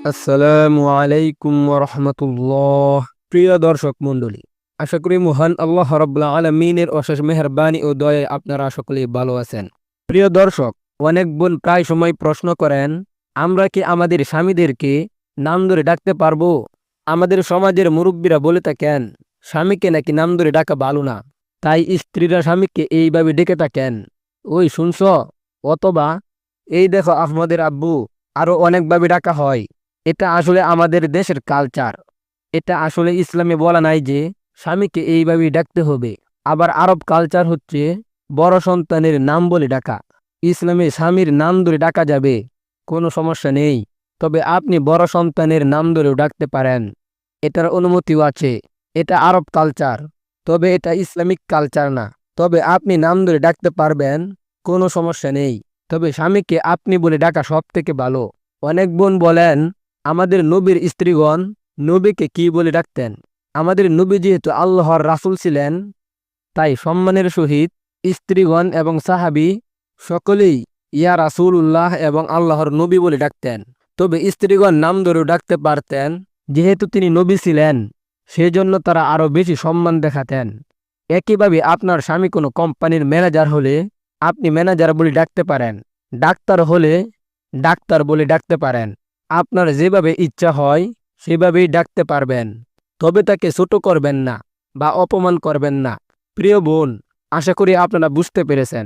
আসসালামু আলাইকুম রহমতুল্লাহ। প্রিয় দর্শক মণ্ডলী, আশা করি মহান আল্লাহ রাব্বুল আলামিনের অশেষ মেহেরবানি ও দয়ায় আপনারা সকলেই ভালো আছেন। প্রিয় দর্শক, অনেক বোন প্রায় সময় প্রশ্ন করেন, আমরা কি আমাদের স্বামীদেরকে নাম ধরে ডাকতে পারবো? আমাদের সমাজের মুরব্বীরা বলে থাকেন, স্বামীকে নাকি নাম ধরে ডাকা ভালো না, তাই স্ত্রীরা স্বামীকে এইভাবে ডেকে থাকেন, ওই শুনছ, অথবা এই দেখো আমাদের আব্বু, আরো অনেকভাবে ডাকা হয়। এটা আসলে আমাদের দেশের কালচার। এটা আসলে ইসলামে বলা নাই যে স্বামীকে এইভাবেই ডাকতে হবে। আবার আরব কালচার হচ্ছে বড় সন্তানের নাম বলে ডাকা। ইসলামে স্বামীর নাম ধরে ডাকা যাবে, কোনো সমস্যা নেই। তবে আপনি বড় সন্তানের নাম ধরেও ডাকতে পারেন, এটার অনুমতিও আছে। এটা আরব কালচার, তবে এটা ইসলামিক কালচার না। তবে আপনি নাম ধরে ডাকতে পারবেন, কোনো সমস্যা নেই। তবে স্বামীকে আপনি বলে ডাকা সব থেকে ভালো। অনেক বোন বলেন, আমাদের নবীর স্ত্রীগণ নবীকে কি বলে ডাকতেন? আমাদের নবী যেহেতু আল্লাহর রাসূল ছিলেন, তাই সম্মানের সহিত স্ত্রীগণ এবং সাহাবী সকলেই ইয়া রাসূলুল্লাহ এবং আল্লাহর নবী বলে ডাকতেন। তবে স্ত্রীগণ নাম ধরেও ডাকতে পারতেন, যেহেতু তিনি নবী ছিলেন, সেজন্য তারা আরও বেশি সম্মান দেখাতেন। একইভাবে আপনার স্বামী কোনো কোম্পানির ম্যানেজার হলে আপনি ম্যানেজার বলে ডাকতে পারেন, ডাক্তার হলে ডাক্তার বলে ডাকতে পারেন। আপনার যেভাবে ইচ্ছা হয় সেভাবেই ডাকতে পারবেন, তবে তাকে ছোট করবেন না বা অপমান করবেন না। প্রিয় বোন, আশা করি আপনারা বুঝতে পেরেছেন।